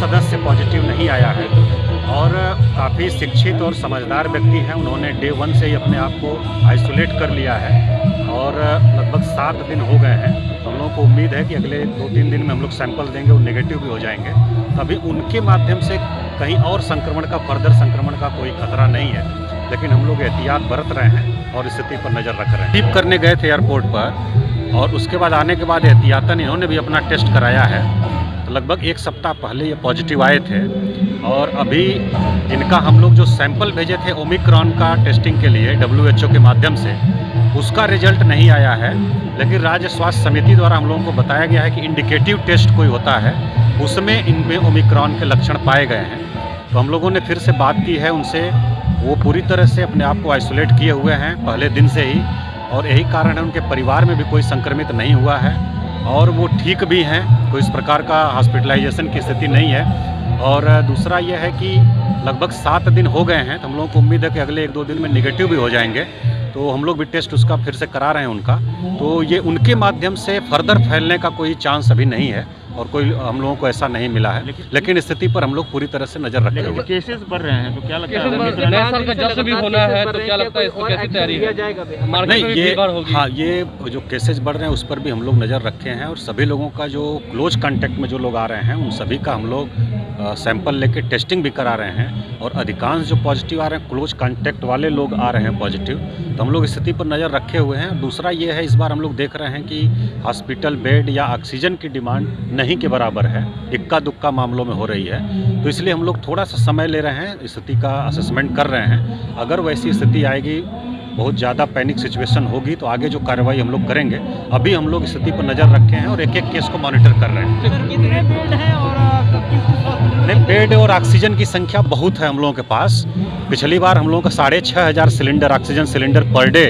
सदस्य पॉजिटिव नहीं आया है और काफ़ी शिक्षित और समझदार व्यक्ति हैं। उन्होंने डे 1 से ही अपने आप को आइसोलेट कर लिया है और लगभग 7 दिन हो गए हैं। हम लोगों को उम्मीद है कि अगले 2-3 दिन में हम लोग सैंपल देंगे, वो नेगेटिव भी हो जाएंगे। अभी उनके माध्यम से कहीं और फर्दर संक्रमण का कोई खतरा नहीं है, लेकिन हम लोग एहतियात बरत रहे हैं और स्थिति पर नज़र रख रहे हैं। टिप करने गए थे एयरपोर्ट पर और उसके बाद आने के बाद एहतियातन इन्होंने भी अपना टेस्ट कराया है। तो लगभग 1 सप्ताह पहले ये पॉजिटिव आए थे और अभी इनका हम लोग जो सैंपल भेजे थे ओमिक्रॉन का टेस्टिंग के लिए WHO के माध्यम से, उसका रिजल्ट नहीं आया है। लेकिन राज्य स्वास्थ्य समिति द्वारा हम लोगों को बताया गया है कि इंडिकेटिव टेस्ट कोई होता है, उसमें इनमें ओमिक्रॉन के लक्षण पाए गए हैं। तो हम लोगों ने फिर से बात की है उनसे, वो पूरी तरह से अपने आप को आइसोलेट किए हुए हैं पहले दिन से ही, और यही कारण है उनके परिवार में भी कोई संक्रमित नहीं हुआ है और वो ठीक भी हैं। कोई इस प्रकार का हॉस्पिटलाइजेशन की स्थिति नहीं है। और दूसरा ये है कि लगभग 7 दिन हो गए हैं, तो हम लोगों को उम्मीद है कि अगले 1-2 दिन में निगेटिव भी हो जाएंगे। तो हम लोग भी टेस्ट उसका फिर से करा रहे हैं उनका। तो ये उनके माध्यम से फर्दर फैलने का कोई चांस अभी नहीं है और कोई हम लोगों को ऐसा नहीं मिला है। लेकिन स्थिति पर हम लोग पूरी तरह से नजर रखे हुए। केसेस बढ़ रहे हैं तो क्या लगता है नए साल का जश्न भी होना है, तो क्या लगता है इसको कैसी तैयारी है? नहीं, ये जो केसेस बढ़ रहे हैं उस पर भी हम लोग नज़र रखे हैं और सभी लोगों का जो क्लोज कांटेक्ट में जो लोग आ रहे हैं उन सभी का हम लोग सैंपल लेके टेस्टिंग भी करा रहे हैं और अधिकांश जो पॉजिटिव आ रहे हैं क्लोज कांटेक्ट वाले लोग आ रहे हैं पॉजिटिव। तो हम लोग स्थिति पर नज़र रखे हुए हैं। दूसरा ये है, इस बार हम लोग देख रहे हैं कि हॉस्पिटल बेड या ऑक्सीजन की डिमांड नहीं के बराबर है, इक्का दुक्का मामलों में हो रही है। तो इसलिए हम लोग थोड़ा सा समय ले रहे हैं, स्थिति का असेसमेंट कर रहे हैं। अगर वैसी स्थिति आएगी, बहुत ज़्यादा पैनिक सिचुएशन होगी, तो आगे जो कार्रवाई हम लोग करेंगे। अभी हम लोग स्थिति पर नज़र रखे हैं और एक एक केस को मॉनिटर कर रहे हैं। कितने बेड हैं और नहीं, बेड और ऑक्सीजन की संख्या बहुत है हम लोगों के पास। पिछली बार हम लोगों का 6,500 cylinder oxygen cylinder per day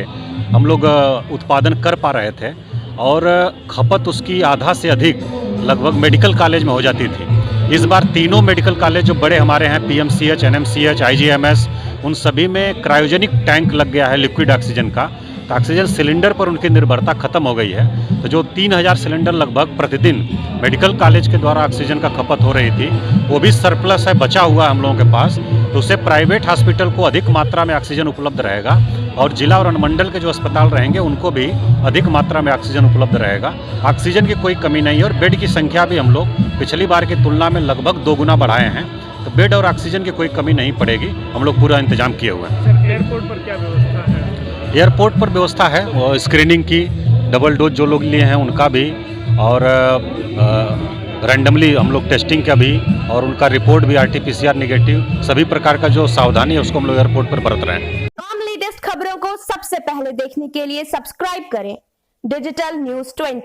हम लोग उत्पादन कर पा रहे थे और खपत उसकी आधा से अधिक लगभग मेडिकल कॉलेज में हो जाती थी। इस बार तीनों मेडिकल कॉलेज जो बड़े हमारे हैं, PMCH, NMCH, IGMS, उन सभी में क्रायोजेनिक टैंक लग गया है लिक्विड ऑक्सीजन का। तो ऑक्सीजन सिलेंडर पर उनकी निर्भरता खत्म हो गई है। तो जो 3000 सिलेंडर लगभग प्रतिदिन मेडिकल कॉलेज के द्वारा ऑक्सीजन का खपत हो रही थी, वो भी सरप्लस है, बचा हुआ है हम लोगों के पास। तो उससे प्राइवेट हॉस्पिटल को अधिक मात्रा में ऑक्सीजन उपलब्ध रहेगा और जिला और अनुमंडल के जो अस्पताल रहेंगे उनको भी अधिक मात्रा में ऑक्सीजन उपलब्ध रहेगा। ऑक्सीजन की कोई कमी नहीं है और बेड की संख्या भी हम लोग पिछली बार की तुलना में लगभग 2 गुना बढ़ाए हैं। तो बेड और ऑक्सीजन की कोई कमी नहीं पड़ेगी, हम लोग पूरा इंतजाम किए हुए हैं। सर, एयरपोर्ट पर क्या व्यवस्था है? एयरपोर्ट पर व्यवस्था है, वो स्क्रीनिंग की, डबल डोज जो लोग लिए हैं उनका भी, और रैंडमली हम लोग टेस्टिंग का भी, और उनका रिपोर्ट भी RT-PCR नेगेटिव, सभी प्रकार का जो सावधानी है उसको हम लोग एयरपोर्ट पर बरत रहे हैं। लेटेस्ट खबरों को सबसे पहले देखने के लिए सब्सक्राइब करें डिजिटल न्यूज़ 20।